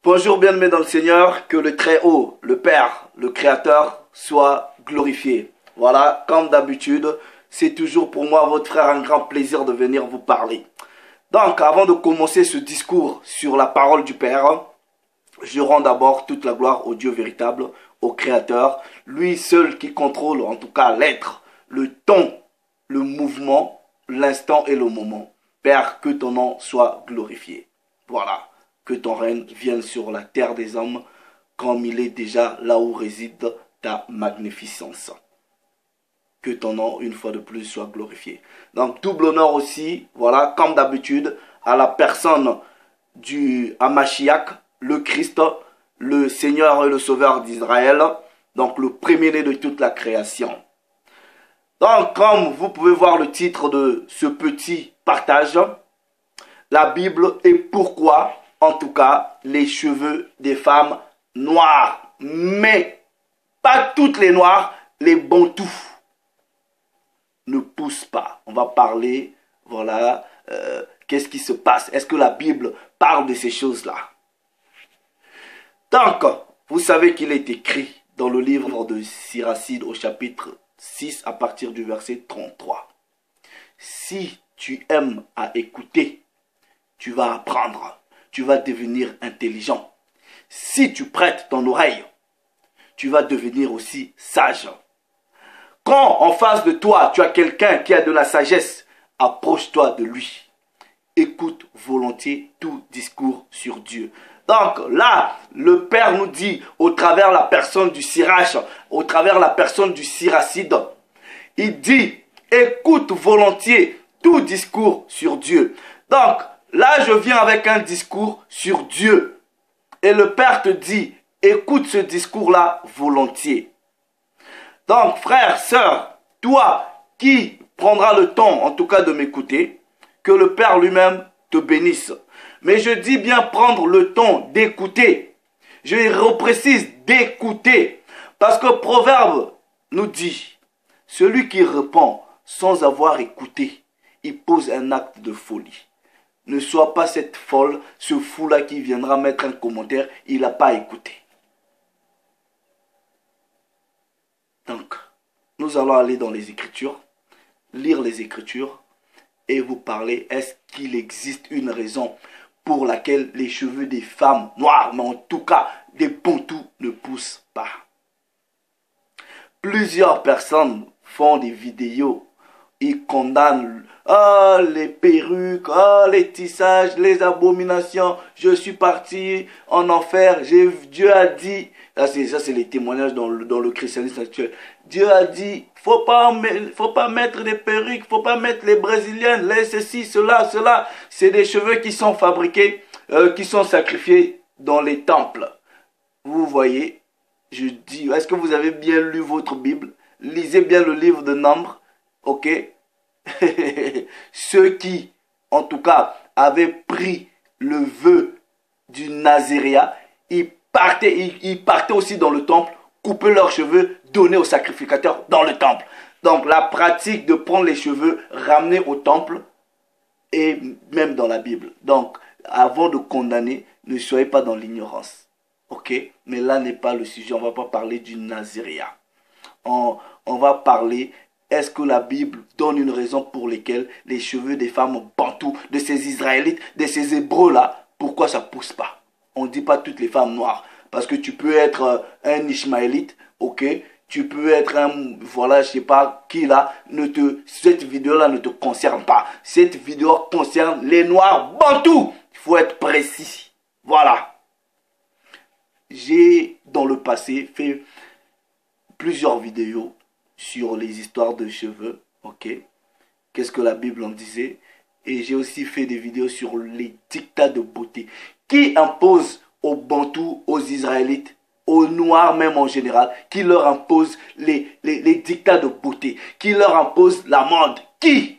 Bonjour bien-aimés dans le Seigneur, que le Très-Haut, le Père, le Créateur, soit glorifié. Voilà, comme d'habitude, c'est toujours pour moi, votre frère, un grand plaisir de venir vous parler. Donc, avant de commencer ce discours sur la parole du Père, je rends d'abord toute la gloire au Dieu véritable, au Créateur, lui seul qui contrôle en tout cas l'être, le temps, le mouvement, l'instant et le moment. Père, que ton nom soit glorifié. Voilà. Que ton règne vienne sur la terre des hommes, comme il est déjà là où réside ta magnificence. Que ton nom, une fois de plus, soit glorifié. Donc, double honneur aussi, voilà, comme d'habitude, à la personne du Hamashiach, le Christ, le Seigneur et le Sauveur d'Israël, donc le premier-né de toute la création. Donc, comme vous pouvez voir le titre de ce petit partage, la Bible et pourquoi, en tout cas, les cheveux des femmes noires. Mais pas toutes les noires, les bantous ne poussent pas. On va parler, voilà, qu'est-ce qui se passe? Est-ce que la Bible parle de ces choses-là? Donc, vous savez qu'il est écrit dans le livre de Siracide au chapitre 6 à partir du verset 33. Si tu aimes à écouter, tu vas apprendre. Tu vas devenir intelligent. Si tu prêtes ton oreille, tu vas devenir aussi sage. Quand en face de toi, tu as quelqu'un qui a de la sagesse, approche-toi de lui. Écoute volontiers tout discours sur Dieu. Donc là, le Père nous dit, au travers la personne du Sirach, au travers la personne du Siracide, il dit, écoute volontiers tout discours sur Dieu. Donc, là, je viens avec un discours sur Dieu. Et le Père te dit, écoute ce discours-là volontiers. Donc, frère, sœur, toi qui prendras le temps, en tout cas, de m'écouter, que le Père lui-même te bénisse. Mais je dis bien prendre le temps d'écouter. Je reprécise d'écouter. Parce que Proverbe nous dit, celui qui répond sans avoir écouté, il pose un acte de folie. Ne sois pas cette folle, ce fou-là qui viendra mettre un commentaire, il n'a pas écouté. Donc, nous allons aller dans les Écritures, lire les Écritures et vous parler, est-ce qu'il existe une raison pour laquelle les cheveux des femmes noires, mais en tout cas des bantous, ne poussent pas. Plusieurs personnes font des vidéos. Ils condamnent les perruques, les tissages, les abominations. Je suis parti en enfer. Dieu a dit, ça c'est les témoignages dans le christianisme actuel. Dieu a dit, faut pas mettre des perruques, faut pas mettre les brésiliennes, les ceci, cela. C'est des cheveux qui sont fabriqués, qui sont sacrifiés dans les temples. Vous voyez, je dis, est-ce que vous avez bien lu votre Bible? Lisez bien le livre de Nombre. Ok, ceux qui, en tout cas, avaient pris le vœu du Naziréat, ils partaient aussi dans le temple, couper leurs cheveux, donner aux sacrificateurs dans le temple. Donc la pratique de prendre les cheveux, ramener au temple, et même dans la Bible. Donc, avant de condamner, ne soyez pas dans l'ignorance. Ok, mais là n'est pas le sujet, on ne va pas parler du Naziréat. On va parler... Est-ce que la Bible donne une raison pour laquelle les cheveux des femmes bantous, de ces Israélites, de ces Hébreux-là, pourquoi ça ne pousse pas? On ne dit pas toutes les femmes noires. Parce que tu peux être un Ishmaélite, ok? Tu peux être un, voilà, je ne sais pas qui là. Cette vidéo-là ne te concerne pas. Cette vidéo concerne les noirs bantous. Il faut être précis. Voilà. J'ai, dans le passé, fait plusieurs vidéos sur les histoires de cheveux, ok? Qu'est-ce que la Bible en disait? Et j'ai aussi fait des vidéos sur les dictats de beauté. Qui impose aux Bantous, aux Israélites, aux Noirs même en général, qui leur impose les dictats de beauté? Qui leur impose la mode? Qui?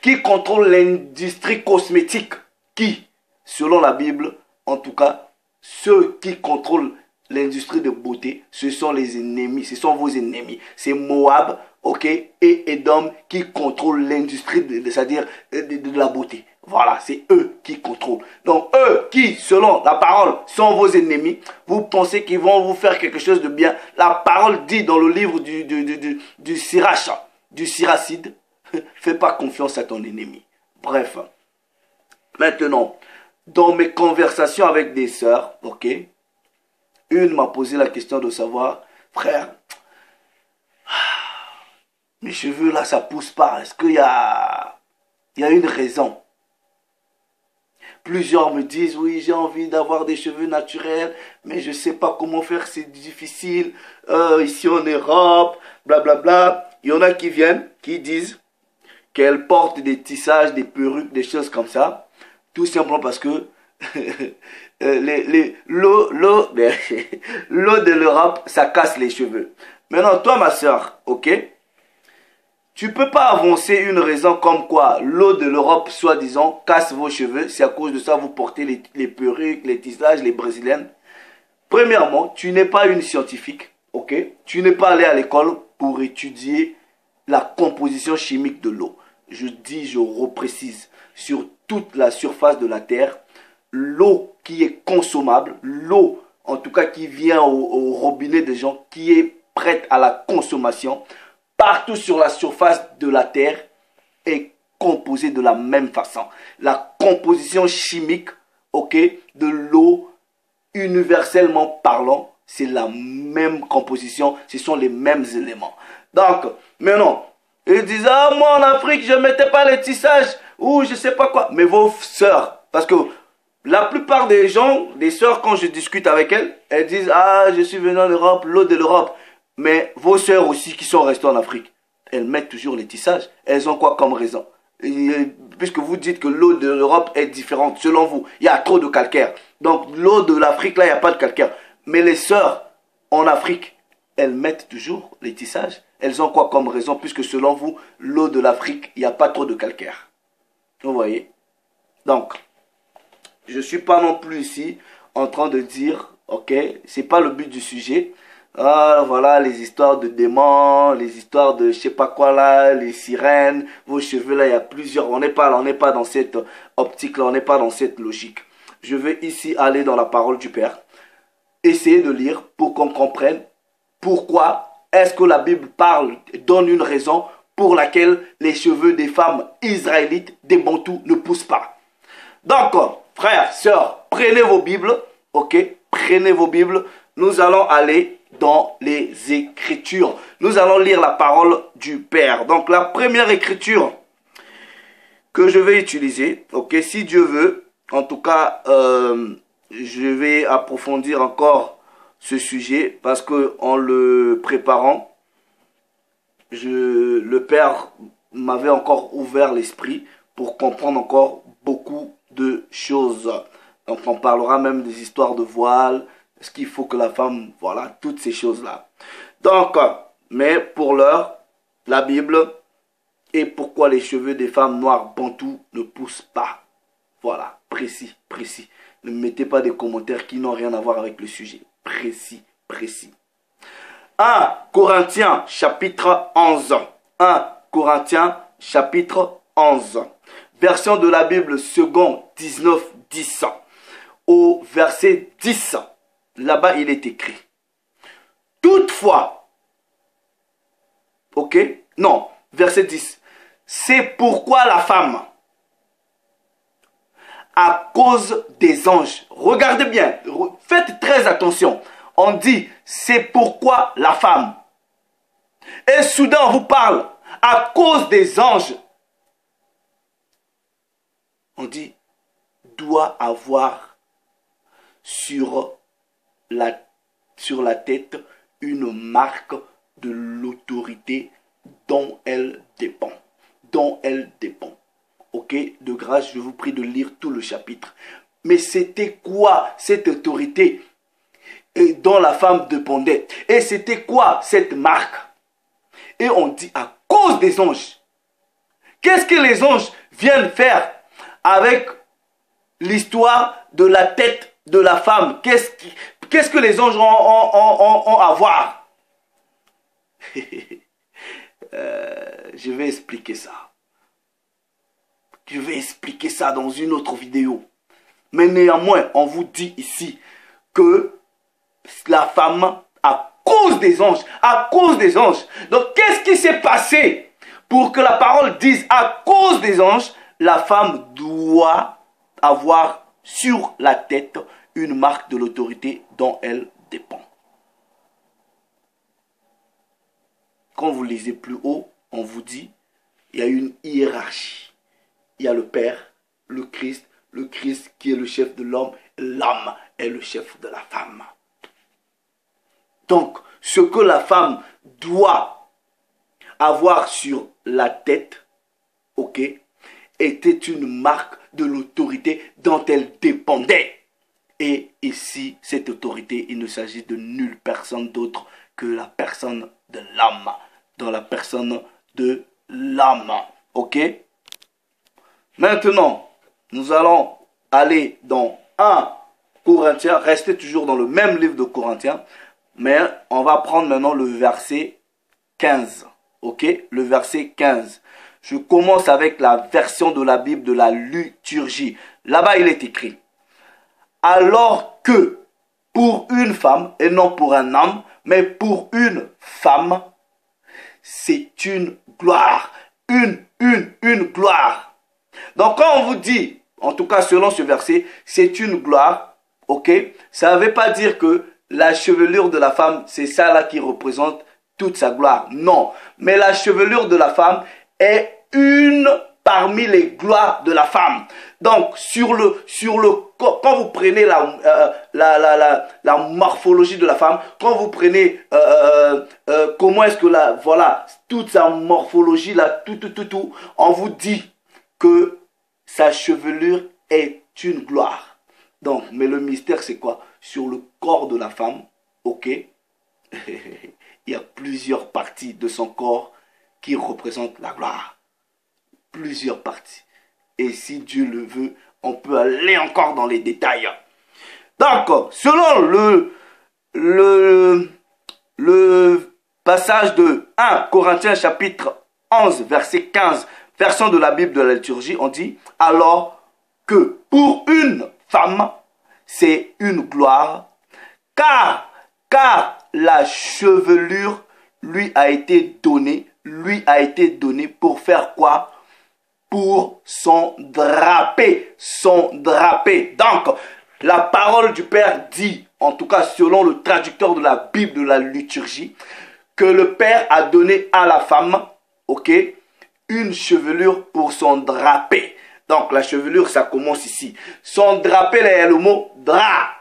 Qui contrôle l'industrie cosmétique? Qui? Selon la Bible, en tout cas, ceux qui contrôlent l'industrie de beauté, ce sont les ennemis, ce sont vos ennemis. C'est Moab, ok, et Édom qui contrôlent l'industrie, c'est-à-dire de la beauté. Voilà, c'est eux qui contrôlent. Donc eux qui, selon la parole, sont vos ennemis, vous pensez qu'ils vont vous faire quelque chose de bien. La parole dit dans le livre du Sirach, du Siracide, fais pas confiance à ton ennemi. Bref, maintenant, dans mes conversations avec des sœurs, ok, une m'a posé la question de savoir, frère, mes cheveux là, ça pousse pas. Est-ce qu'il y a une raison? Plusieurs me disent, oui, j'ai envie d'avoir des cheveux naturels, mais je ne sais pas comment faire, c'est difficile. Ici en Europe, blablabla. Il y en a qui viennent, qui disent qu'elles portent des tissages, des perruques, des choses comme ça. Tout simplement parce que l'eau de l'Europe, ça casse les cheveux. Maintenant, toi, ma soeur, ok? Tu peux pas avancer une raison comme quoi l'eau de l'Europe, soi-disant, casse vos cheveux. C'est à cause de ça que vous portez les perruques, les tissages, les brésiliennes. Premièrement, tu n'es pas une scientifique, ok? Tu n'es pas allé à l'école pour étudier la composition chimique de l'eau. Je dis, je reprécise, sur toute la surface de la Terre, l'eau qui est consommable, l'eau en tout cas qui vient au robinet des gens, qui est prête à la consommation, partout sur la surface de la Terre est composée de la même façon. La composition chimique, ok, de l'eau, universellement parlant, c'est la même composition, ce sont les mêmes éléments. Donc, maintenant, ils disent, ah, moi en Afrique, je ne mettais pas les tissages, ou je ne sais pas quoi. Mais vos sœurs, parce que la plupart des gens, des sœurs, quand je discute avec elles, elles disent, ah, je suis venu en Europe, l'eau de l'Europe. Mais vos sœurs aussi qui sont restées en Afrique, elles mettent toujours les tissages. Elles ont quoi comme raison? Puisque vous dites que l'eau de l'Europe est différente, selon vous, il y a trop de calcaire. Donc l'eau de l'Afrique, là, il n'y a pas de calcaire. Mais les sœurs en Afrique, elles mettent toujours les tissages. Elles ont quoi comme raison? Puisque selon vous, l'eau de l'Afrique, il n'y a pas trop de calcaire. Vous voyez? Donc, je ne suis pas non plus ici en train de dire, ok, c'est pas le but du sujet. Ah, voilà, les histoires de démons, les histoires de je sais pas quoi là, les sirènes, vos cheveux là, il y a plusieurs. On n'est pas dans cette optique là, on n'est pas dans cette logique. Je vais ici aller dans la parole du Père, essayer de lire pour qu'on comprenne pourquoi est-ce que la Bible donne une raison pour laquelle les cheveux des femmes israélites, des Bantous, ne poussent pas. Donc, frères, sœurs, prenez vos Bibles, ok, prenez vos Bibles, nous allons aller dans les Écritures. Nous allons lire la parole du Père. Donc la première écriture que je vais utiliser, ok, si Dieu veut, en tout cas, je vais approfondir encore ce sujet parce que en le préparant, le Père m'avait encore ouvert l'esprit pour comprendre encore beaucoup de choses. Donc on parlera même des histoires de voile. Est-ce qu'il faut que la femme, voilà, toutes ces choses-là. Donc, mais pour l'heure, la Bible et pourquoi les cheveux des femmes noires bantoues ne poussent pas. Voilà, précis, précis. Ne mettez pas des commentaires qui n'ont rien à voir avec le sujet. Précis, précis. 1 Corinthiens chapitre 11. 1 Corinthiens chapitre 11. Version de la Bible second 19-10. Au verset 10. Là-bas, il est écrit. Toutefois, ok? Non, verset 10. C'est pourquoi la femme, à cause des anges, regardez bien, faites très attention. On dit, c'est pourquoi la femme. Et soudain, on vous parle, à cause des anges. On dit, doit avoir sur la tête une marque de l'autorité dont elle dépend. Dont elle dépend. Ok? De grâce, je vous prie de lire tout le chapitre. Mais c'était quoi cette autorité dont la femme dépendait? Et c'était quoi cette marque? Et on dit à cause des anges. Qu'est-ce que les anges viennent faire avec l'histoire de la tête de la femme? Qu'est-ce que les anges ont à voir? Je vais expliquer ça. Je vais expliquer ça dans une autre vidéo. Mais néanmoins, on vous dit ici que la femme, à cause des anges, donc qu'est-ce qui s'est passé pour que la parole dise à cause des anges, la femme doit avoir sur la tête une marque de l'autorité dont elle dépend. Quand vous lisez plus haut, on vous dit, il y a une hiérarchie. Il y a le Père, le Christ qui est le chef de l'homme, l'homme est le chef de la femme. Donc, ce que la femme doit avoir sur la tête, ok, était une marque de l'autorité dont elle dépendait. Et ici, cette autorité, il ne s'agit de nulle personne d'autre que la personne de l'homme. Dans la personne de l'homme. Ok? Maintenant, nous allons aller dans 1 Corinthiens, rester toujours dans le même livre de Corinthiens, mais on va prendre maintenant le verset 15. Ok? Le verset 15. Je commence avec la version de la Bible de la liturgie. Là-bas, il est écrit: alors que pour une femme, et non pour un homme, mais pour une femme, c'est une gloire. Une gloire. Donc quand on vous dit, en tout cas selon ce verset, c'est une gloire, ok, ça ne veut pas dire que la chevelure de la femme, c'est ça là qui représente toute sa gloire. Non, mais la chevelure de la femme est une parmi les gloires de la femme. Donc, quand vous prenez la morphologie de la femme, quand vous prenez comment est-ce que voilà, toute sa morphologie, tout, on vous dit que sa chevelure est une gloire. Donc, mais le mystère, c'est quoi? Sur le corps de la femme, ok, il y a plusieurs parties de son corps qui représentent la gloire. Plusieurs parties. Et si Dieu le veut, on peut aller encore dans les détails. Donc, selon le passage de 1 Corinthiens chapitre 11, verset 15, version de la Bible de la liturgie, on dit, alors que pour une femme, c'est une gloire, car la chevelure lui a été donnée pour faire quoi? Pour son drapé. Donc, la parole du Père dit, en tout cas selon le traducteur de la Bible de la liturgie, que le Père a donné à la femme, ok, une chevelure pour son drapé. Donc, la chevelure, ça commence ici. Son drapé, là, il y a le mot drap.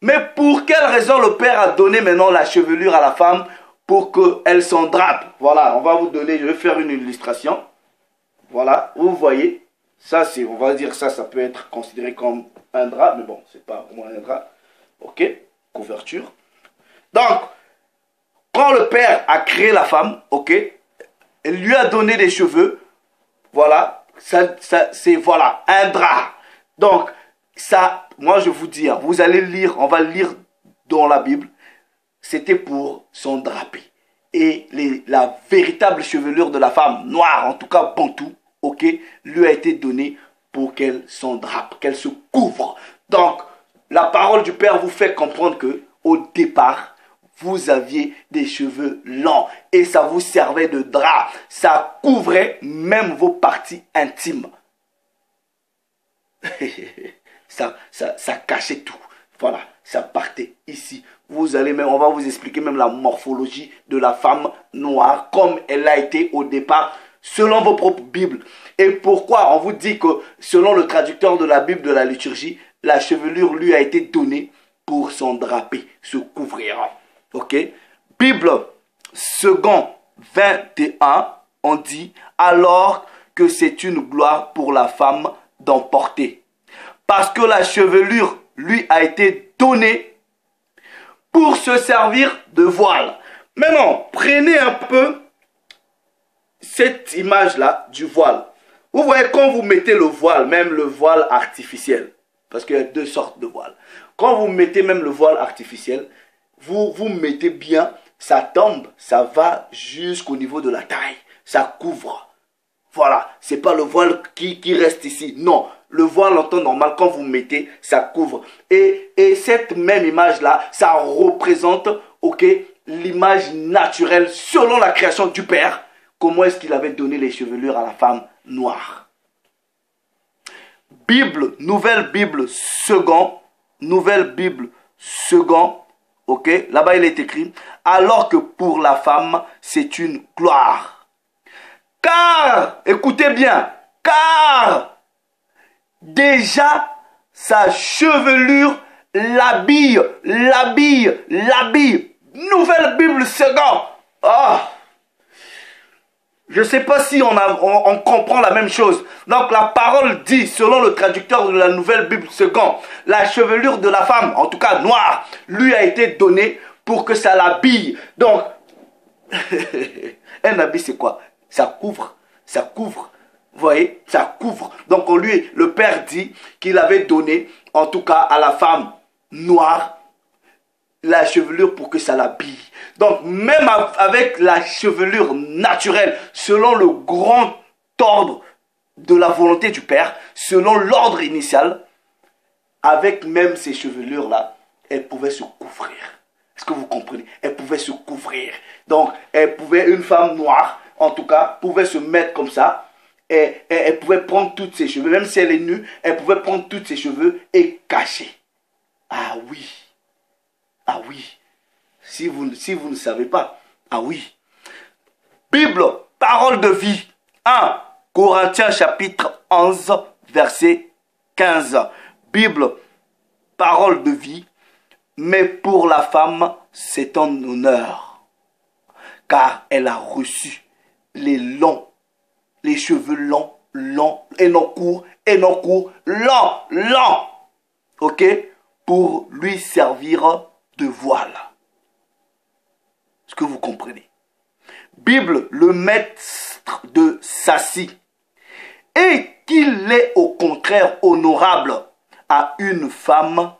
Mais pour quelle raison le Père a donné maintenant la chevelure à la femme pour qu'elle s'en drape? Voilà, on va vous donner, je vais faire une illustration. Voilà, vous voyez, ça c'est, on va dire ça peut être considéré comme un drap, mais bon, c'est pas vraiment un drap. Ok, couverture. Donc, quand le Père a créé la femme, ok, il lui a donné des cheveux, voilà, c'est voilà, un drap. Donc, ça, moi je vous dis, vous allez lire, on va lire dans la Bible, c'était pour son drapé. Et la véritable chevelure de la femme, noire, en tout cas bantou, ok, lui a été donnée pour qu'elle s'en drape, qu'elle se couvre. Donc, la parole du Père vous fait comprendre que, au départ, vous aviez des cheveux longs et ça vous servait de drap. Ça couvrait même vos parties intimes. ça cachait tout. Voilà, ça partait ici. Vous allez même, on va vous expliquer même la morphologie de la femme noire comme elle a été au départ selon vos propres Bibles. Et pourquoi on vous dit que selon le traducteur de la Bible de la liturgie, la chevelure lui a été donnée pour s'en draper, se couvrir. Ok? Bible second 21, on dit alors que c'est une gloire pour la femme d'en porter. Parce que la chevelure lui a été donnée pour se servir de voile. Maintenant, prenez un peu cette image-là du voile. Vous voyez, quand vous mettez le voile, même le voile artificiel, parce qu'il y a deux sortes de voiles. Quand vous mettez même le voile artificiel, vous mettez bien, ça tombe, ça va jusqu'au niveau de la taille. Ça couvre. Voilà, c'est pas le voile qui reste ici. Non, le voile en temps normal, quand vous mettez, ça couvre. Et cette même image-là, ça représente, ok, l'image naturelle selon la création du Père. Comment est-ce qu'il avait donné les chevelures à la femme noire? Bible, Nouvelle Bible second, ok, là-bas il est écrit, alors que pour la femme, c'est une gloire. Car, écoutez bien, car déjà sa chevelure l'habille. Nouvelle Bible second. Oh. Je ne sais pas si on comprend la même chose. Donc la parole dit, selon le traducteur de la Nouvelle Bible second, la chevelure de la femme, en tout cas noire, lui a été donnée pour que ça l'habille. Donc, un habit c'est quoi? Ça couvre. Vous voyez, ça couvre. Donc le Père dit qu'il avait donné, en tout cas à la femme noire, la chevelure pour que ça l'habille. Donc même avec la chevelure naturelle, selon le grand ordre de la volonté du Père, selon l'ordre initial, avec même ces chevelures-là, elle pouvait se couvrir. Est-ce que vous comprenez? Elle pouvait se couvrir. Donc une femme noire, en tout cas, pouvait se mettre comme ça. Et elle pouvait prendre tous ses cheveux, même si elle est nue, elle pouvait prendre tous ses cheveux et cacher. Ah oui. Ah oui. Si vous ne savez pas. Ah oui. Bible, parole de vie. 1 Corinthiens chapitre 11, verset 15. Bible, parole de vie. Mais pour la femme, c'est un honneur. Car elle a reçu les cheveux longs, et non courts, longs. Ok? Pour lui servir de voile. Est-ce que vous comprenez? Bible, le maître de Sassi. Et qu'il est au contraire honorable à une femme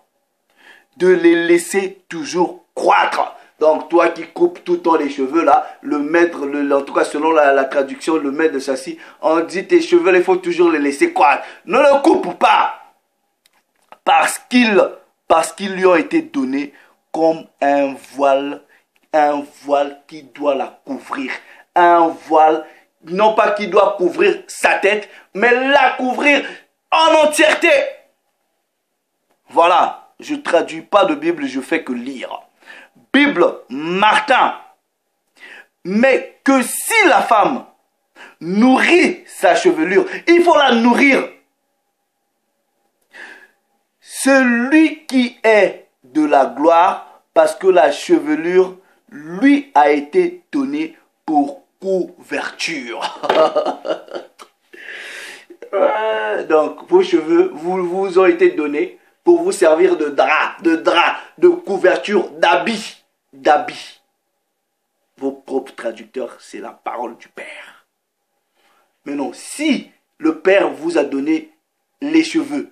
de les laisser toujours croître. Donc toi qui coupes tout le temps les cheveux là, le maître, en tout cas selon la traduction, le maître de Sassi, on dit tes cheveux, il faut toujours les laisser croître. Ne le coupe pas. Parce qu'ils lui ont été donnés comme un voile qui doit la couvrir. Un voile, non pas qui doit couvrir sa tête, mais la couvrir en entièreté. Voilà, je ne traduis pas de Bible, je fais que lire. Bible, Martin. Mais que si la femme nourrit sa chevelure, il faut la nourrir. Celui qui est de la gloire, parce que la chevelure lui a été donnée pour couverture. Donc, vos cheveux vous ont été donnés pour vous servir de drap, de couverture, d'habit. Vos propres traducteurs, c'est la parole du Père. Mais non, si le Père vous a donné les cheveux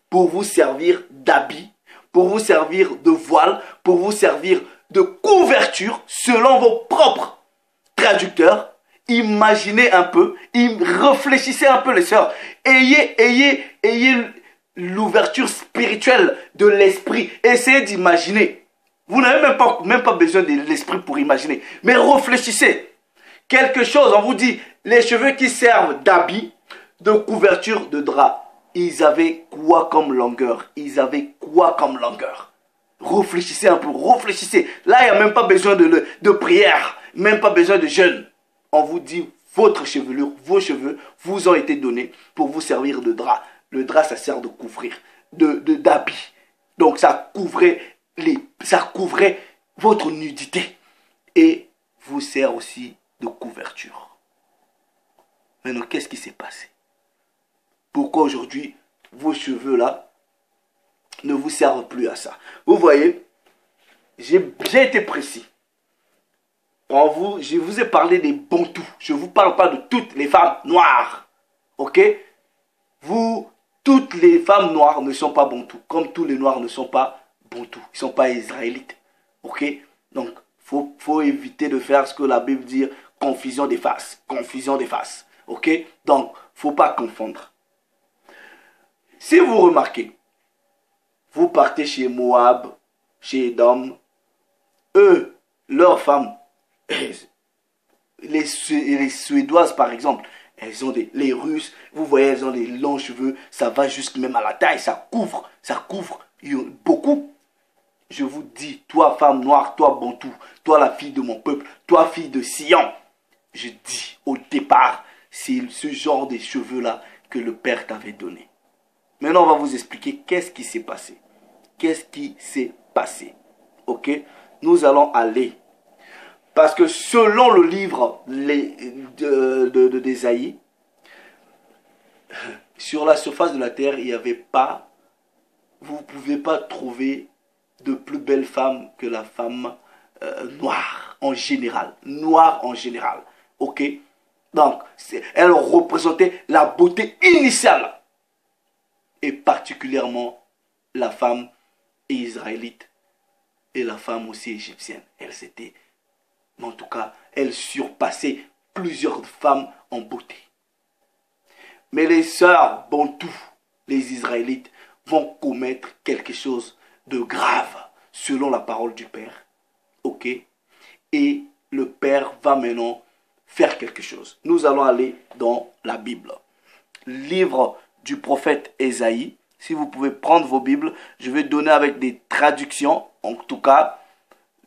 pour vous servir d'habit, pour vous servir de voile, pour vous servir de couverture, selon vos propres traducteurs, imaginez un peu, réfléchissez un peu les sœurs, ayez l'ouverture spirituelle de l'esprit, essayez d'imaginer. Vous n'avez même pas besoin de l'esprit pour imaginer, mais réfléchissez. Quelque chose, on vous dit, les cheveux qui servent d'habit, de couverture, de drap, ils avaient quoi comme longueur? Réfléchissez un peu, réfléchissez. Là, il n'y a même pas besoin de prière, même pas besoin de jeûne. On vous dit, votre chevelure, vos cheveux vous ont été donnés pour vous servir de drap. Le drap, ça sert de couvrir, d'habit. Donc, ça couvrait votre nudité et vous sert aussi de couverture. Maintenant, qu'est-ce qui s'est passé? Pourquoi aujourd'hui, vos cheveux là ne vous servent plus à ça? Vous voyez, j'ai été précis. Je vous ai parlé des bantous. Je ne vous parle pas de toutes les femmes noires. Ok? Vous toutes les femmes noires ne sont pas bantous, comme tous les noirs ne sont pas bantous, ils ne sont pas israélites. Ok? Donc, faut éviter de faire ce que la Bible dit, confusion des faces. Confusion des faces. Ok? Donc, faut pas confondre. Si vous remarquez, vous partez chez Moab, chez Edom, eux, leurs femmes, les Suédoises par exemple, elles ont les Russes, vous voyez, elles ont des longs cheveux, ça va jusque même à la taille, ça couvre beaucoup. Je vous dis, toi femme noire, toi bantou, toi la fille de mon peuple, toi fille de Sion, je dis au départ, c'est ce genre de cheveux-là que le Père t'avait donné. Maintenant, on va vous expliquer qu'est-ce qui s'est passé. Qu'est-ce qui s'est passé? Ok? Nous allons aller. Parce que selon le livre d'Ésaïe, sur la surface de la terre, il n'y avait pas, vous ne pouvez pas trouver de plus belle femme que la femme noire en général. Noire en général. Ok? Donc, elle représentait la beauté initiale. Et particulièrement la femme israélite et la femme aussi égyptienne. Elle s'était, en tout cas, elle surpassait plusieurs femmes en beauté. Mais les sœurs bantous, les Israélites, vont commettre quelque chose de grave selon la parole du Père. Ok? Et le Père va maintenant faire quelque chose. Nous allons aller dans la Bible. Livre du prophète Ésaïe. Si vous pouvez prendre vos Bibles, je vais donner avec des traductions. En tout cas,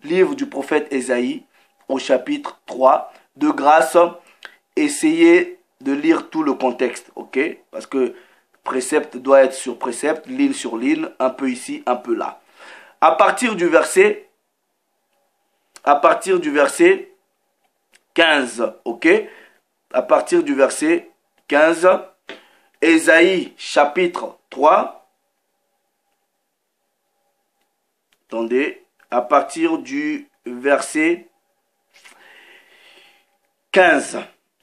livre du prophète Ésaïe au chapitre 3. De grâce, essayez de lire tout le contexte. Ok? Parce que précepte doit être sur précepte, ligne sur ligne, un peu ici, un peu là. À partir du verset 15, ok? À partir du verset 15, Ésaïe chapitre 3. Attendez, à partir du verset 15.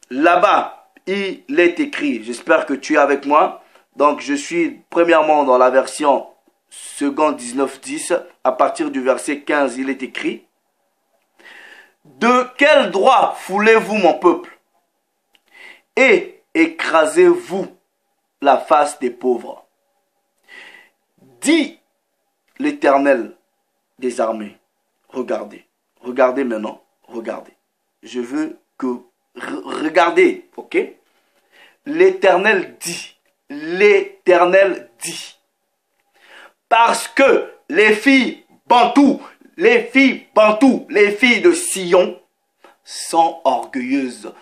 Là-bas, il est écrit, j'espère que tu es avec moi. Donc je suis premièrement dans la version seconde 19-10. À partir du verset 15, il est écrit: de quel droit foulez-vous mon peuple et écrasez-vous la face des pauvres? Dit l'Éternel des armées. Regardez, regardez maintenant, regardez. Je veux que, regardez, ok? L'Éternel dit, parce que les filles bantous, les filles de Sion sont orgueilleuses,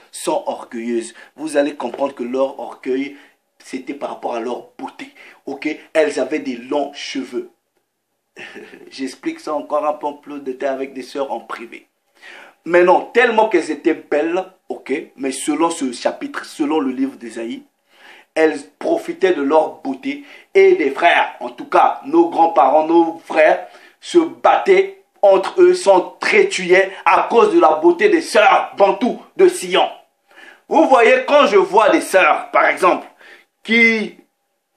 Vous allez comprendre que leur orgueil, c'était par rapport à leur beauté, ok? Elles avaient des longs cheveux. J'explique ça encore un peu plus de détail avec des sœurs en privé. Mais non, tellement qu'elles étaient belles, ok? Mais selon ce chapitre, selon le livre d'Ésaïe, elles profitaient de leur beauté et des frères, en tout cas nos grands-parents, nos frères, se battaient entre eux, s'entretuaient à cause de la beauté des sœurs bantous de Sion. Vous voyez, quand je vois des sœurs, par exemple, qui,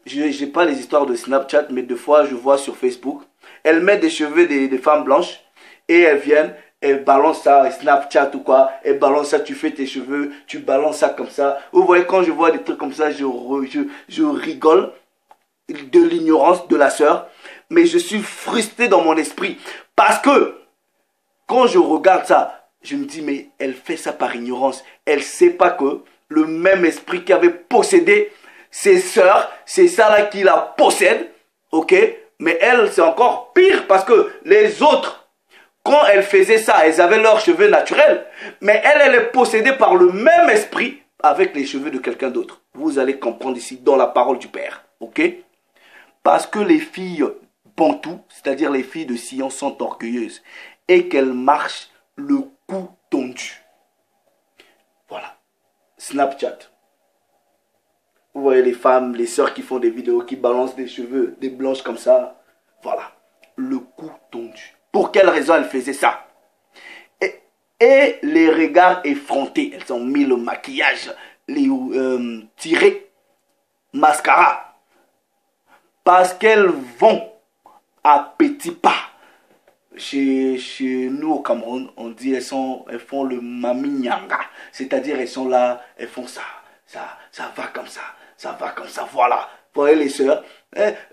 je n'ai pas les histoires de Snapchat, mais des fois je vois sur Facebook, elles mettent des cheveux des femmes blanches et elles viennent, elles balancent ça, Snapchat ou quoi, elles balancent ça, tu fais tes cheveux, tu balances ça comme ça. Vous voyez, quand je vois des trucs comme ça, je rigole de l'ignorance de la sœur, mais je suis frustré dans mon esprit parce que quand je regarde ça, je me dis, mais elle fait ça par ignorance. Elle ne sait pas que le même esprit qui avait possédé ses sœurs, c'est ça là qui la possède, ok? Mais elle, c'est encore pire parce que les autres, quand elles faisaient ça, elles avaient leurs cheveux naturels, mais elle est possédée par le même esprit avec les cheveux de quelqu'un d'autre. Vous allez comprendre ici dans la parole du Père, ok? Parce que les filles bantous, c'est-à-dire les filles de Sion, sont orgueilleuses et qu'elles marchent le cou tendu. Voilà. Snapchat. Vous voyez les femmes, les sœurs qui font des vidéos, qui balancent des cheveux, des blanches comme ça. Voilà. Le cou tendu. Pour quelle raison elles faisaient ça? Et les regards effrontés. Elles ont mis le maquillage, les tirés, mascara. parce qu'elles vont à petits pas. Chez nous au Cameroun, on dit elles font le maminyanga. C'est-à-dire elles sont là, elles font ça va comme ça va comme ça, voilà. Vous voyez les sœurs,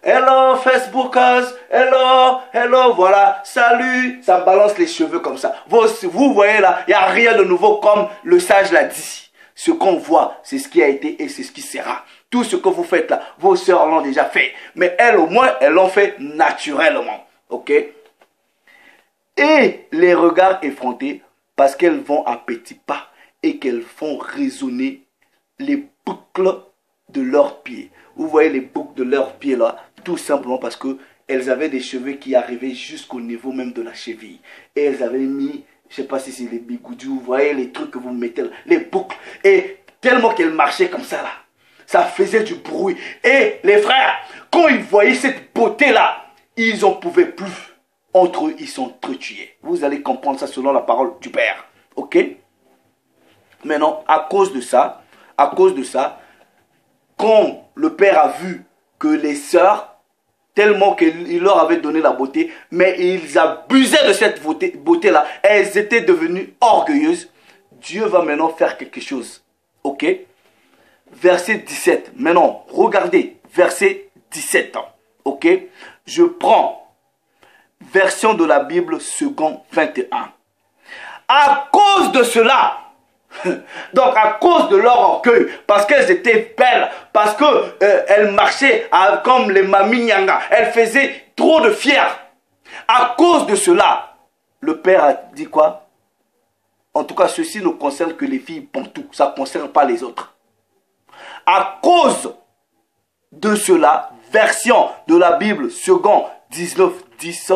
hello Facebookers, hello, voilà, salut, ça balance les cheveux comme ça. Vous voyez là, il n'y a rien de nouveau comme le sage l'a dit. Ce qu'on voit, c'est ce qui a été et c'est ce qui sera. Tout ce que vous faites là, vos sœurs l'ont déjà fait. Mais elles au moins, elles l'ont fait naturellement. Ok? Et les regards effrontés parce qu'elles vont à petits pas et qu'elles font résonner les boucles de leurs pieds. Vous voyez les boucles de leurs pieds là, tout simplement parce que elles avaient des cheveux qui arrivaient jusqu'au niveau même de la cheville. Et elles avaient mis, je ne sais pas si c'est les bigoudous, vous voyez les trucs que vous mettez là, les boucles. Et tellement qu'elles marchaient comme ça là, ça faisait du bruit. Et les frères, quand ils voyaient cette beauté là, ils n'en pouvaient plus. Entre eux, ils sont entretués. Vous allez comprendre ça selon la parole du Père. Ok? Maintenant, à cause de ça, quand le Père a vu que les sœurs, tellement qu'il leur avait donné la beauté, mais ils abusaient de cette beauté-là, elles étaient devenues orgueilleuses, Dieu va maintenant faire quelque chose. Ok? Verset 17. Maintenant, regardez, verset 17. Ok? Je prends version de la Bible, second 21. À cause de cela, donc à cause de leur orgueil, parce qu'elles étaient belles, parce qu'elles marchaient comme les maminyanga, elles faisaient trop de fiers. À cause de cela, le Père a dit quoi? En tout cas, ceci ne concerne que les filles bantoues, ça ne concerne pas les autres. À cause de cela, version de la Bible, second 19, 10,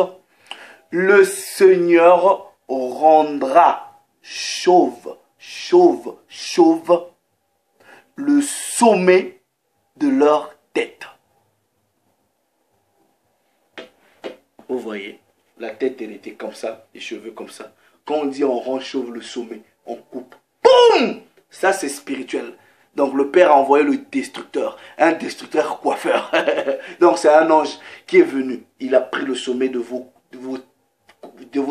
le Seigneur rendra chauve le sommet de leur tête. Vous voyez, la tête elle était comme ça, les cheveux comme ça. Quand on dit on rend chauve le sommet, on coupe. Boum! Ça c'est spirituel. Donc le Père a envoyé le destructeur, un destructeur coiffeur. Donc c'est un ange qui est venu. Il a pris le sommet de vos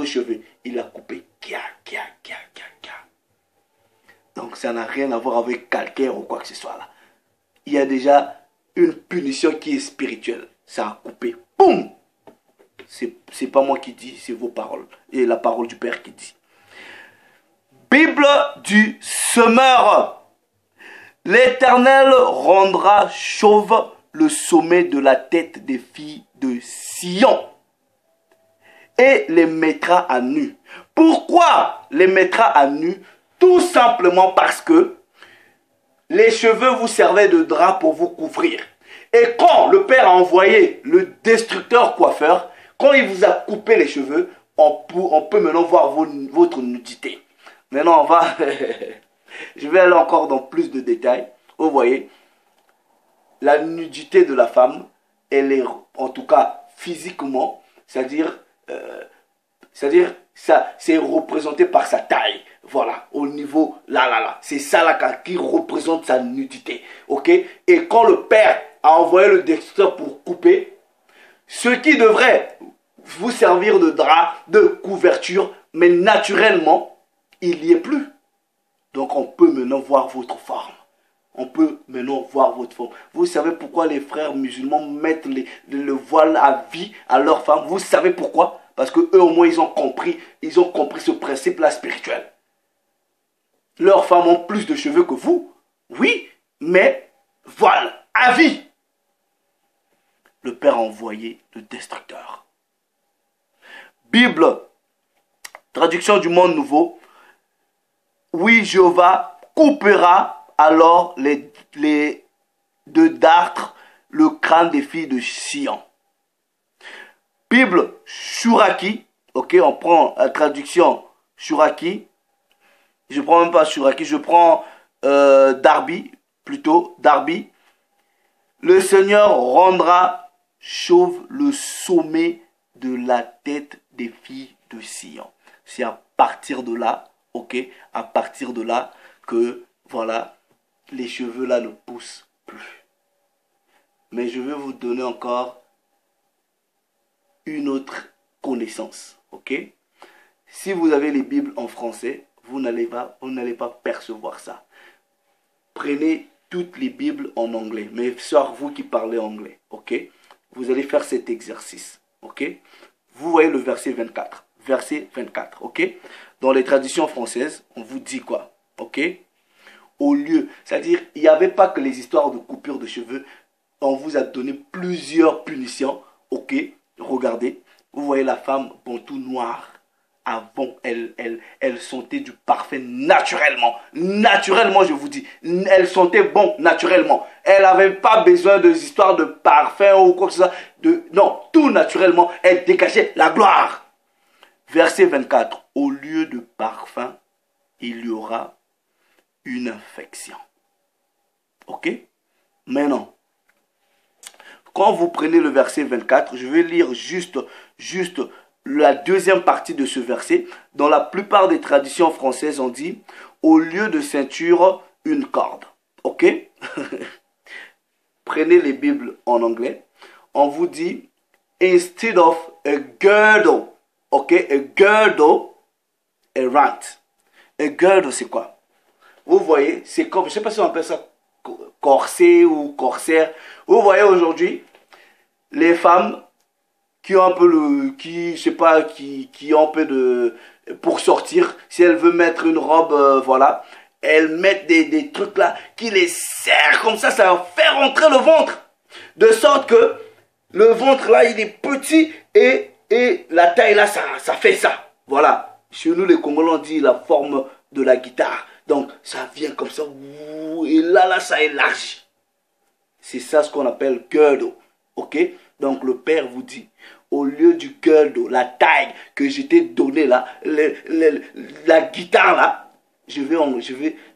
cheveux. Il l'a coupé. Donc ça n'a rien à voir avec calcaire ou quoi que ce soit là. Il y a déjà une punition qui est spirituelle. Ça a coupé. Boum! C'est pas moi qui dis, c'est vos paroles. Et la parole du Père qui dit. Bible du semeur. L'Éternel rendra chauve le sommet de la tête des filles de Sion et les mettra à nu. Pourquoi les mettra à nu? Tout simplement parce que les cheveux vous servaient de drap pour vous couvrir. Et quand le Père a envoyé le destructeur coiffeur, quand il vous a coupé les cheveux, on peut maintenant voir votre nudité. Maintenant, on va... Je vais aller encore dans plus de détails. Vous voyez, la nudité de la femme, elle est, en tout cas physiquement, c'est-à-dire, ça, c'est représenté par sa taille. Voilà, au niveau, là. C'est ça là qui représente sa nudité. Ok? Et quand le Père a envoyé le destructeur pour couper, ce qui devrait vous servir de drap, de couverture, mais naturellement, il n'y est plus. Donc on peut maintenant voir votre forme. On peut maintenant voir votre forme. Vous savez pourquoi les frères musulmans mettent le voile à vie à leurs femmes? Vous savez pourquoi? Parce que eux au moins ils ont compris ce principe-là spirituel. Leurs femmes ont plus de cheveux que vous. Oui, mais voile à vie. Le Père a envoyé le destructeur. Bible, traduction du Monde Nouveau. Oui, Jéhovah coupera alors de dartre le crâne des filles de Sion. Bible Shuraki, ok, on prend la traduction Shuraki. Je prends même pas Shuraki, je prends Darby, plutôt Darby. Le Seigneur rendra chauve le sommet de la tête des filles de Sion. C'est à partir de là, ok, à partir de là que, voilà, les cheveux là ne poussent plus. Mais je vais vous donner encore une autre connaissance. Ok? Si vous avez les Bibles en français, vous n'allez pas percevoir ça. Prenez toutes les Bibles en anglais. Mais sœurs, vous qui parlez anglais. Ok? Vous allez faire cet exercice. Ok? Vous voyez le verset 24. Verset 24. Ok? Dans les traditions françaises, on vous dit quoi? Ok? Au lieu, c'est-à-dire, il n'y avait pas que les histoires de coupure de cheveux. On vous a donné plusieurs punitions. Ok? Regardez. Vous voyez la femme bantou noire. Avant, elle sentait du parfum naturellement. Naturellement, je vous dis. Elle sentait bon naturellement. Elle n'avait pas besoin de histoires de parfum ou quoi que ce soit. Non, tout naturellement, elle dégageait la gloire. Verset 24. Au lieu de parfum, il y aura une infection. Ok? Maintenant, quand vous prenez le verset 24, je vais lire juste la deuxième partie de ce verset. Dans la plupart des traditions françaises, on dit au lieu de ceinture, une corde. Ok? Prenez les Bibles en anglais. On vous dit instead of a girdle. Ok? A girdle, a rant. A girdle, c'est quoi? Vous voyez, c'est comme, je ne sais pas si on appelle ça corset ou corsaire. Vous voyez aujourd'hui, les femmes qui ont un peu qui ont un peu de, pour sortir, si elle veut mettre une robe, voilà, elles mettent des trucs là, qui les serrent comme ça fait rentrer le ventre. De sorte que le ventre là, il est petit et la taille là, ça fait ça. Voilà. Chez nous, les Congolais, on dit la forme de la guitare. Donc, ça vient comme ça, et là, ça élargit. C'est ça ce qu'on appelle girdle. Ok? Donc, le Père vous dit, au lieu du girdle, la taille que je t'ai donnée là, la guitare là, je vais,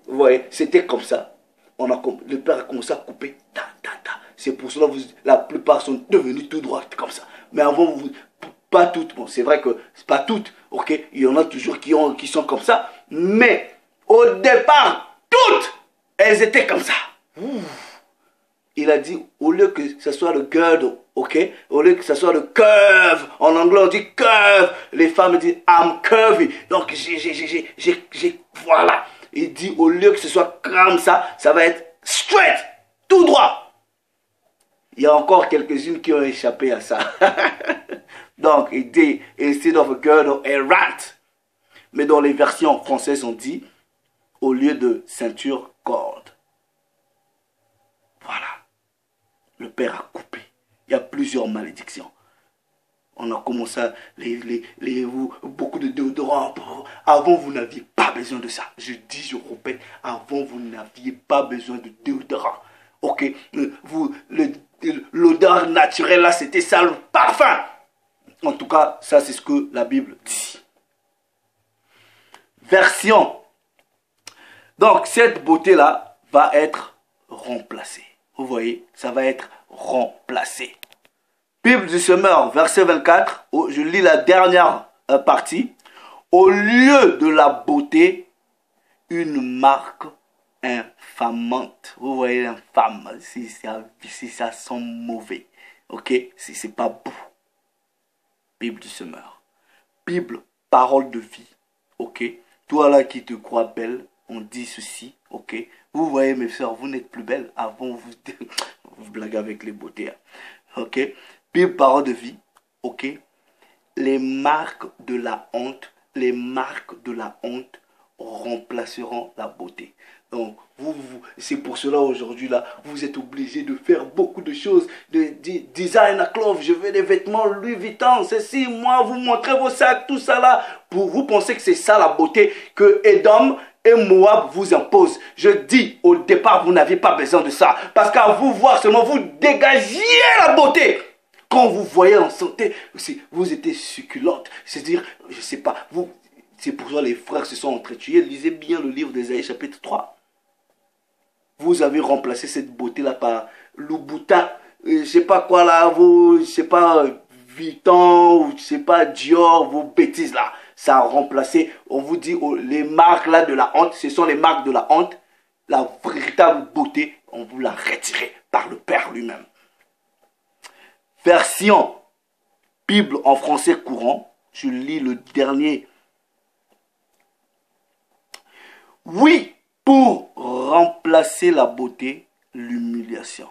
vous voyez, c'était comme ça. Le Père a commencé à couper. Ta, ta, ta. C'est pour cela que la plupart sont devenus tout droits comme ça. Mais avant, pas toutes. Bon, c'est vrai que c'est pas toutes. Ok? Il y en a toujours qui sont comme ça. Mais au départ, toutes, elles étaient comme ça. Il a dit, au lieu que ce soit le girdle, ok? Au lieu que ce soit le curve, en anglais on dit curve, les femmes disent I'm curvy. Donc voilà. Il dit, au lieu que ce soit comme ça va être straight, tout droit. Il y a encore quelques-unes qui ont échappé à ça. Donc, il dit, instead of a girdle, a rant. Mais dans les versions françaises, on dit, au lieu de ceinture, corde. Voilà. Le Père a coupé. Il y a plusieurs malédictions. On a commencé à beaucoup de déodorants. Avant, vous n'aviez pas besoin de ça. Je dis, je répète, avant, vous n'aviez pas besoin de déodorant. Ok, l'odeur naturelle, là, c'était ça, le parfum. En tout cas, ça, c'est ce que la Bible dit. Version. Donc, cette beauté-là va être remplacée. Vous voyez, ça va être remplacé. Bible du semeur, verset 24. Je lis la dernière partie. Au lieu de la beauté, une marque infamante. Vous voyez, infâme, si ça sent mauvais. Ok, si c'est pas beau. Bible du semeur. Bible, parole de vie. Ok, toi là qui te crois belle, on dit ceci. Ok, vous voyez mes soeurs, vous n'êtes plus belles. Avant, vous blaguez avec les beautés. Hein. Ok, Bible, parole de vie. Ok, les marques de la honte, remplaceront la beauté. Donc, c'est pour cela aujourd'hui là, vous êtes obligés de faire beaucoup de choses, de design à clove, je veux des vêtements Louis Vuitton, ceci, moi, vous montrez vos sacs, tout ça là, vous pensez que c'est ça la beauté que Edom et Moab vous imposent. Je dis, au départ, vous n'aviez pas besoin de ça, parce qu'à vous voir seulement, vous dégagiez la beauté. Quand vous voyez en santé, vous étiez succulente, c'est-à-dire, je sais pas, c'est pour ça que les frères se sont entretués. Lisez bien le livre d'Ésaïe chapitre 3. Vous avez remplacé cette beauté-là par Louboutin, je sais pas quoi là, je sais pas, Vuitton, ou je sais pas, Dior, vos bêtises là. Ça a remplacé, on vous dit, les marques là de la honte, ce sont les marques de la honte. La véritable beauté, on vous l'a retirée par le Père lui-même. version Bible en français courant, je lis le dernier. Oui, pour remplacer la beauté, l'humiliation.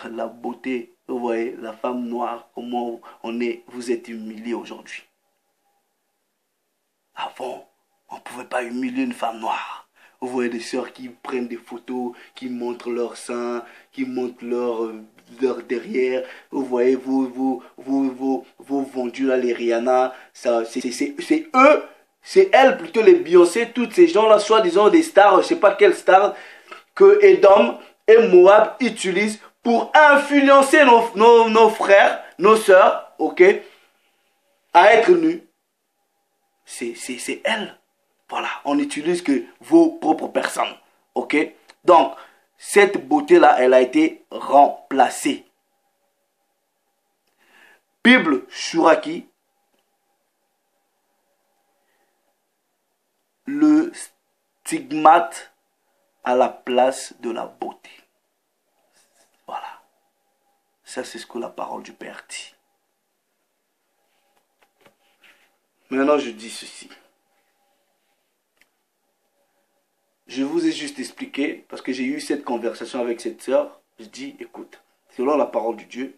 La beauté, vous voyez, la femme noire, comment vous êtes humilié aujourd'hui. Avant, on ne pouvait pas humilier une femme noire. Vous voyez des sœurs qui prennent des photos, qui montrent leur sein, qui montrent leur derrière. Vous voyez, vous vendus là, les Rihanna, c'est eux, c'est elles plutôt, les Beyoncé, tous ces gens-là, soi-disant des stars, je ne sais pas quelles stars, que Edom et Moab utilisent pour influencer nos frères, nos sœurs, ok, à être nus. C'est elles. Voilà, on n'utilise que vos propres personnes. Ok? Donc, cette beauté-là, elle a été remplacée. Bible Shuraki, le stigmate à la place de la beauté. Voilà. Ça, c'est ce que la parole du Père dit. Maintenant, je dis ceci. Je vous ai juste expliqué, parce que j'ai eu cette conversation avec cette sœur. Je dis, écoute, selon la parole du Dieu,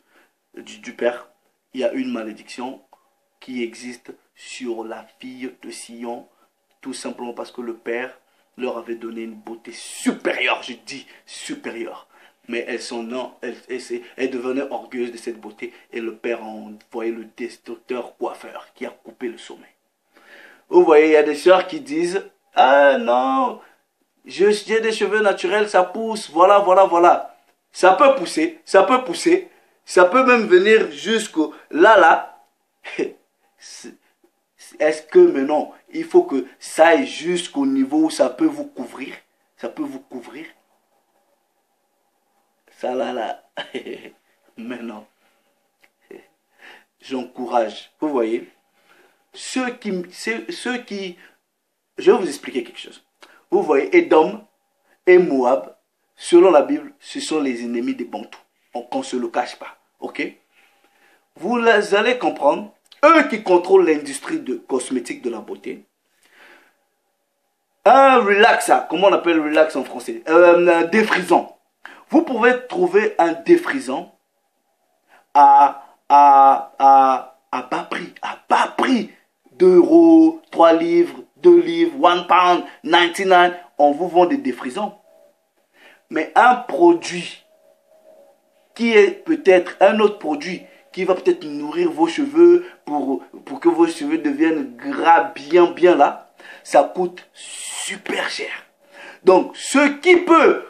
du Père, il y a une malédiction qui existe sur la fille de Sion, tout simplement parce que le Père leur avait donné une beauté supérieure, je dis supérieure. Mais elles devenaient orgueilleuses de cette beauté et le Père a envoyé le destructeur coiffeur qui a coupé le sommet. Vous voyez, il y a des sœurs qui disent, ah non, j'ai des cheveux naturels, ça pousse, voilà, voilà, voilà. Ça peut pousser, ça peut pousser, ça peut même venir jusqu'au là. Est-ce que maintenant, il faut que ça aille jusqu'au niveau où ça peut vous couvrir? Ça peut vous couvrir? Ça là. Maintenant, j'encourage. Vous voyez, ceux qui... Je vais vous expliquer quelque chose. Vous voyez, Edom et Moab, selon la Bible, ce sont les ennemis des Bantous. Qu'on ne se le cache pas. Ok? Vous allez comprendre, eux qui contrôlent l'industrie cosmétique de la beauté, un relaxer, comment on appelle relax en français? Défrisant. Vous pouvez trouver un défrisant à bas prix. À bas prix. 2 €, 3 livres, 2 livres, 1 pound, 99. On vous vend des défrisants. Mais un produit qui est peut-être un autre produit qui va peut-être nourrir vos cheveux pour que vos cheveux deviennent gras bien là, ça coûte super cher. Donc, ce qui peut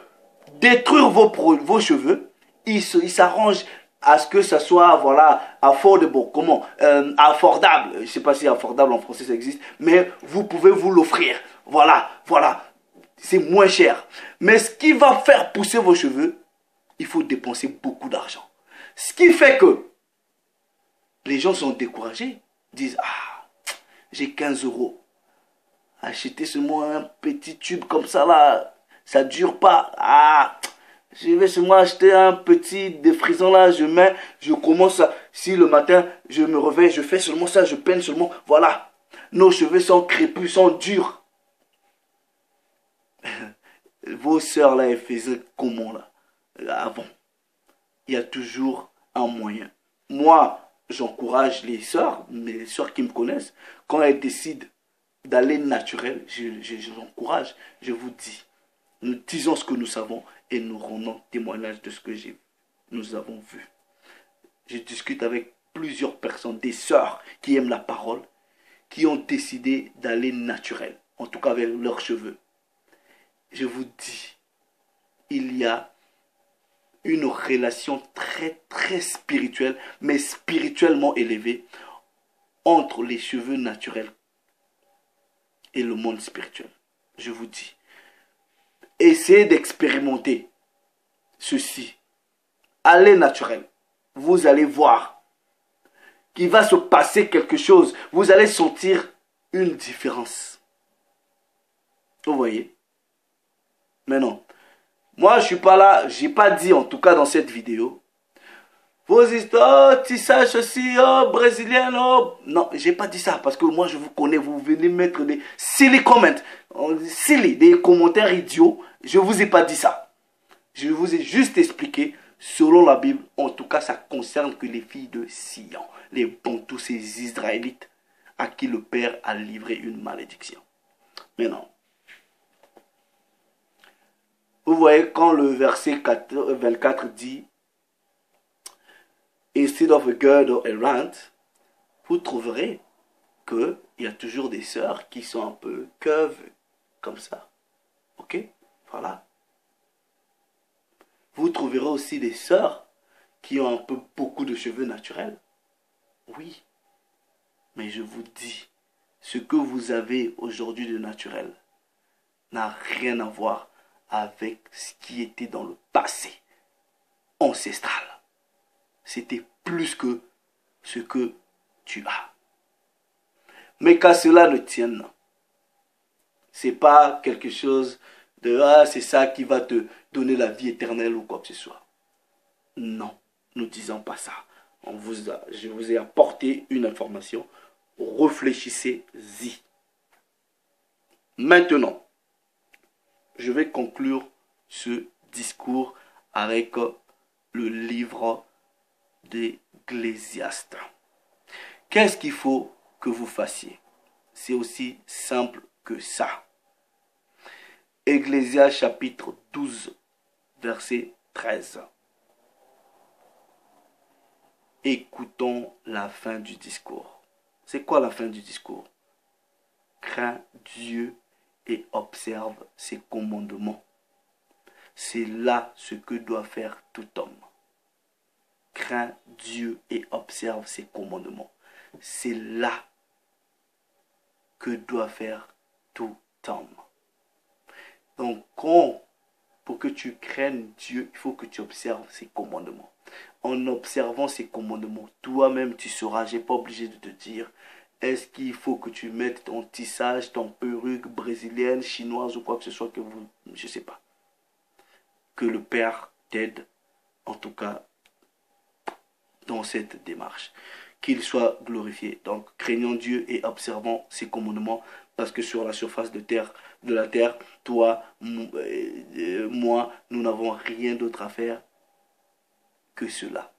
détruire vos cheveux, il s'arrange à ce que ça soit, voilà, affordable. Comment? Affordable. Je ne sais pas si affordable en français ça existe, mais vous pouvez vous l'offrir. Voilà. C'est moins cher. Mais ce qui va faire pousser vos cheveux, il faut dépenser beaucoup d'argent. Ce qui fait que les gens sont découragés. Disent, ah, j'ai 15 €. Acheter seulement un petit tube comme ça là, ça ne dure pas. Ah, je vais seulement acheter un petit défrisant là, je commence à, si le matin je me réveille, je fais seulement ça, je peine seulement, voilà. Nos cheveux sont crépus, sont durs. Vos sœurs là, elles faisaient comment là, avant? Il y a toujours un moyen. Moi, j'encourage les sœurs, mes sœurs qui me connaissent, quand elles décident d'aller naturel, je l'encourage. Je vous dis, nous disons ce que nous savons et nous rendons témoignage de ce que nous avons vu. Je discute avec plusieurs personnes, des sœurs qui aiment la parole, qui ont décidé d'aller naturel, en tout cas avec leurs cheveux. Je vous dis, il y a une relation très spirituelle, mais spirituellement élevée, entre les cheveux naturels et le monde spirituel. Je vous dis, essayez d'expérimenter ceci. Allez naturel. Vous allez voir qu'il va se passer quelque chose. Vous allez sentir une différence. Vous voyez? Mais non. Moi, je ne suis pas là. Je n'ai pas dit, en tout cas dans cette vidéo, Vos histoires, tissage aussi, oh, brésilienne, oh. Non, j'ai pas dit ça parce que moi je vous connais, vous venez mettre des silly comments, silly, des commentaires idiots. Je vous ai pas dit ça. Je vous ai juste expliqué, selon la Bible, en tout cas ça concerne que les filles de Sion, les Bantous, ces Israélites à qui le Père a livré une malédiction. Maintenant, vous voyez quand le verset 24 dit Instead of a girdle around, vous trouverez qu'il y a toujours des sœurs qui sont un peu curves, comme ça. Ok? Voilà. Vous trouverez aussi des sœurs qui ont un peu beaucoup de cheveux naturels. Oui. Mais je vous dis, ce que vous avez aujourd'hui de naturel n'a rien à voir avec ce qui était dans le passé ancestral. C'était plus que ce que tu as. Mais qu'à cela ne tienne, c'est pas quelque chose de ah, c'est ça qui va te donner la vie éternelle ou quoi que ce soit. Non, nous disons pas ça. Je vous ai apporté une information. Réfléchissez-y. Maintenant, je vais conclure ce discours avec le livre d'Ecclésiaste. Qu'est-ce qu'il faut que vous fassiez? C'est aussi simple que ça. Ecclésiaste chapitre 12, verset 13. Écoutons la fin du discours. C'est quoi la fin du discours? Crains Dieu et observe ses commandements. C'est là ce que doit faire tout homme. Crains Dieu et observe ses commandements. C'est là que doit faire tout homme. Donc, pour que tu craignes Dieu, il faut que tu observes ses commandements. En observant ses commandements, toi-même tu sauras, je n'ai pas obligé de te dire, est-ce qu'il faut que tu mettes ton tissage, ton perruque brésilienne, chinoise ou quoi que ce soit que vous, je ne sais pas. Que le Père t'aide, en tout cas, dans cette démarche. Qu'il soit glorifié. Donc, craignons Dieu et observons ses commandements, parce que sur la surface de la terre, toi, moi, nous n'avons rien d'autre à faire que cela.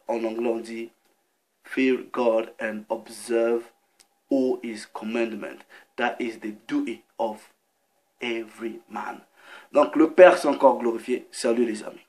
En anglais, on dit Fear God and observe all his commandments. That is the duty of every man. Donc, le Père s'est encore glorifié. Salut les amis.